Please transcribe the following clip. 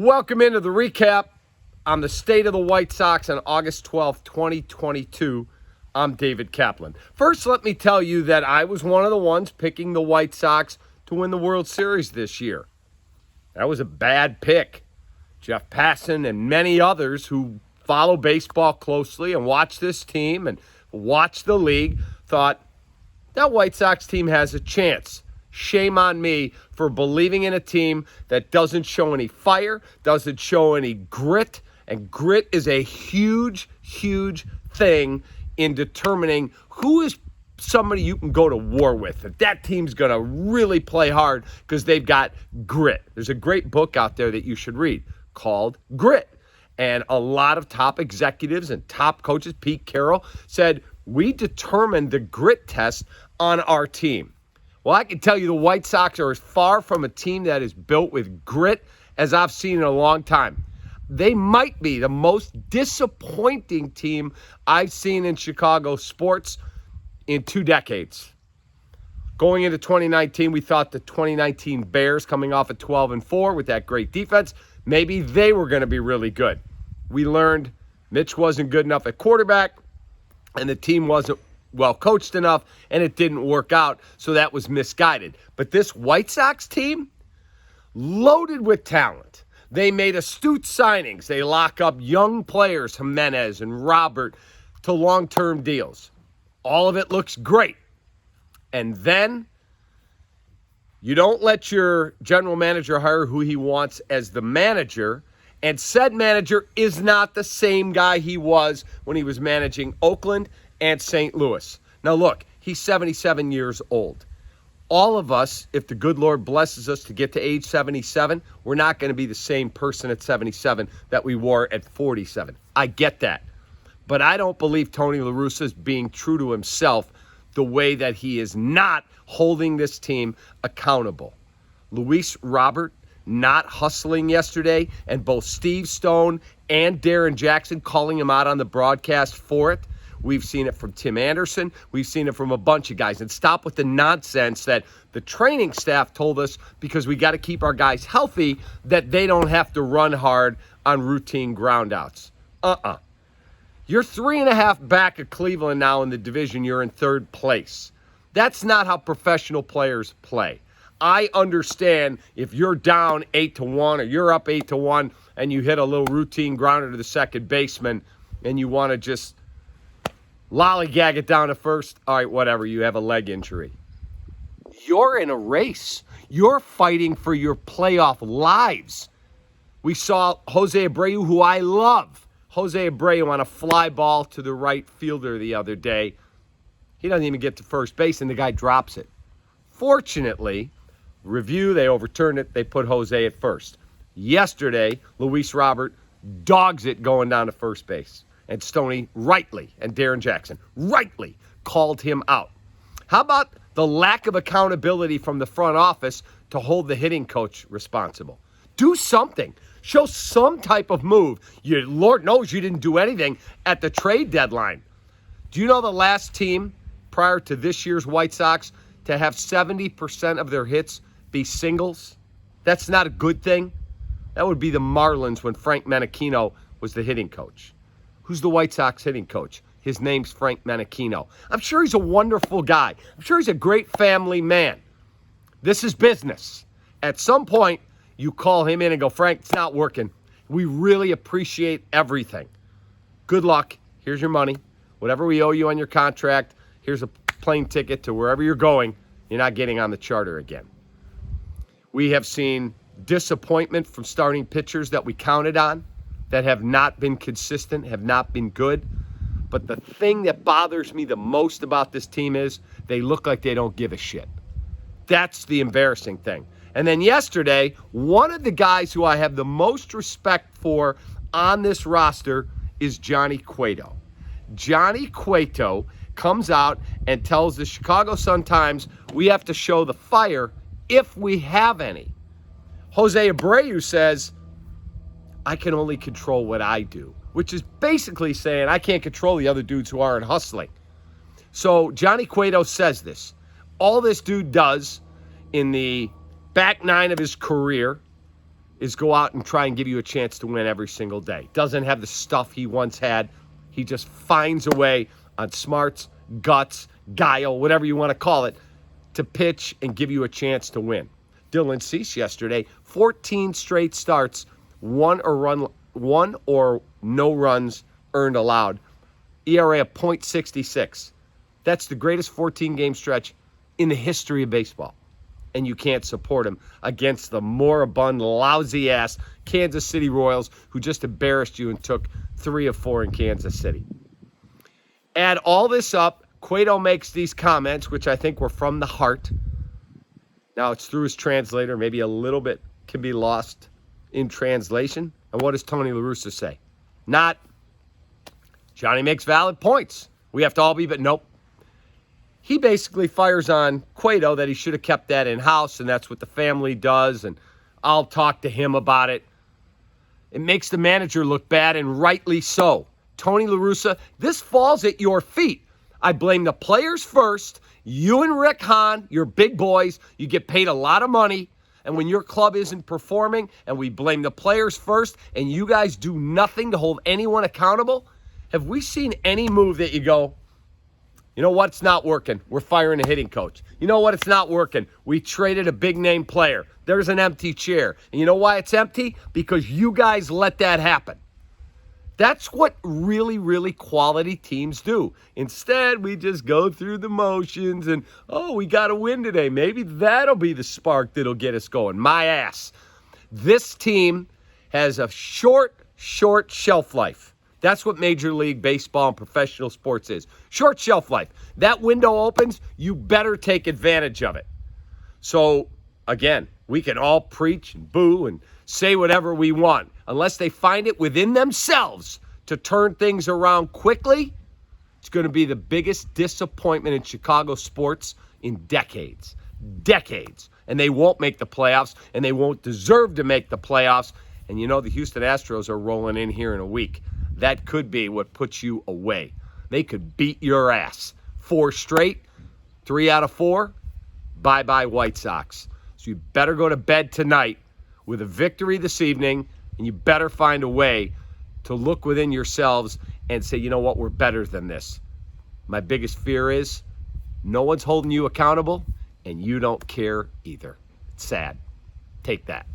Welcome into the reKAP on the state of the White Sox on August 12th, 2022. I'm David Kaplan. First, let me tell you that I was one of the ones picking the White Sox to win the World Series this year. That was a bad pick. Jeff Passan and many others who follow baseball closely and watch this team and watch the league thought that White Sox team has a chance. Shame on me for believing in a team that doesn't show any fire, doesn't show any grit. And grit is a huge, huge thing in determining who is somebody you can go to war with. That team's going to really play hard because they've got grit. There's a great book out there that you should read called Grit. And a lot of top executives and top coaches, Pete Carroll, said, we determined the grit test on our team. Well, I can tell you the White Sox are as far from a team that is built with grit as I've seen in a long time. They might be the most disappointing team I've seen in Chicago sports in 2 decades. Going into 2019, we thought the 2019 Bears, coming off at 12-4 with that great defense, maybe they were going to be really good. We learned Mitch wasn't good enough at quarterback, and the team wasn't well coached enough, and it didn't work out, so that was misguided. But this White Sox team, loaded with talent. They made astute signings. They lock up young players, Jimenez and Robert, to long-term deals. All of it looks great. And then you don't let your general manager hire who he wants as the manager, and said manager is not the same guy he was when he was managing Oakland and St. Louis. Now look, he's 77 years old. All of us, if the good Lord blesses us to get to age 77, we're not going to be the same person at 77 that we were at 47. I get that. But I don't believe Tony La Russa is being true to himself the way that he is not holding this team accountable. Luis Robert not hustling yesterday, and both Steve Stone and Darren Jackson calling him out on the broadcast for it. We've seen it from Tim Anderson. We've seen it from a bunch of guys. And stop with the nonsense that the training staff told us because we got to keep our guys healthy, that they don't have to run hard on routine groundouts. You're 3.5 back of Cleveland now in the division. You're in 3rd place. That's not how professional players play. I understand if you're down 8-1 or you're up 8-1 and you hit a little routine grounder to the second baseman and you want to just lollygag it down to first. All right, whatever. You have a leg injury. You're in a race. You're fighting for your playoff lives. We saw Jose Abreu, who I love. Jose Abreu on a fly ball to the right fielder the other day. He doesn't even get to first base, and the guy drops it. Fortunately, review, they overturned it. They put Jose at first. Yesterday, Luis Robert dogs it going down to first base. And Stoney rightly, and Darren Jackson rightly called him out. How about the lack of accountability from the front office to hold the hitting coach responsible? Do something. Show some type of move. Lord knows you didn't do anything at the trade deadline. Do you know the last team prior to this year's White Sox to have 70% of their hits be singles? That's not a good thing. That would be the Marlins when Frank Menachino was the hitting coach. Who's the White Sox hitting coach? His name's Frank Menachino. I'm sure he's a wonderful guy. I'm sure he's a great family man. This is business. At some point, you call him in and go, Frank, it's not working. We really appreciate everything. Good luck. Here's your money. Whatever we owe you on your contract, here's a plane ticket to wherever you're going. You're not getting on the charter again. We have seen disappointment from starting pitchers that we counted on, that have not been consistent, have not been good. But the thing that bothers me the most about this team is they look like they don't give a shit. That's the embarrassing thing. And then yesterday, one of the guys who I have the most respect for on this roster is Johnny Cueto. Johnny Cueto comes out and tells the Chicago Sun-Times we have to show the fire if we have any. Jose Abreu says, I can only control what I do, which is basically saying I can't control the other dudes who aren't hustling. So Johnny Cueto says this. All this dude does in the back 9 of his career is go out and try and give you a chance to win every single day. Doesn't have the stuff he once had. He just finds a way on smarts, guts, guile, whatever you want to call it, to pitch and give you a chance to win. Dylan Cease yesterday, 14 straight starts, one or no runs earned allowed. ERA of .66. That's the greatest 14-game stretch in the history of baseball. And you can't support him against the moribund, lousy-ass Kansas City Royals, who just embarrassed you and took 3 of 4 in Kansas City. Add all this up, Cueto makes these comments, which I think were from the heart. Now it's through his translator. Maybe a little bit can be lost in translation. And what does Tony La Russa say? Not, Johnny makes valid points. We have to all be, but nope. He basically fires on Cueto that he should have kept that in-house, and that's what the family does, and I'll talk to him about it. It makes the manager look bad, and rightly so. Tony La Russa, this falls at your feet. I blame the players first. You and Rick Hahn, you're big boys. You get paid a lot of money, and when your club isn't performing, and we blame the players first, and you guys do nothing to hold anyone accountable, have we seen any move that you go, you know what? It's not working. We're firing a hitting coach. You know what? It's not working. We traded a big-name player. There's an empty chair. And you know why it's empty? Because you guys let that happen. That's what really, really quality teams do. Instead, we just go through the motions and, oh, we got to win today. Maybe that'll be the spark that'll get us going. My ass. This team has a short shelf life. That's what Major League Baseball and professional sports is. Short shelf life. That window opens, you better take advantage of it. So, again, we can all preach and boo and say whatever we want. Unless they find it within themselves to turn things around quickly, it's going to be the biggest disappointment in Chicago sports in decades. Decades. And they won't make the playoffs, and they won't deserve to make the playoffs. And you know the Houston Astros are rolling in here in a week. That could be what puts you away. They could beat your ass. 4 straight, 3 out of 4, bye-bye White Sox. So you better go to bed tonight with a victory this evening, and you better find a way to look within yourselves and say, you know what, we're better than this. My biggest fear is no one's holding you accountable, and you don't care either. It's sad. Take that.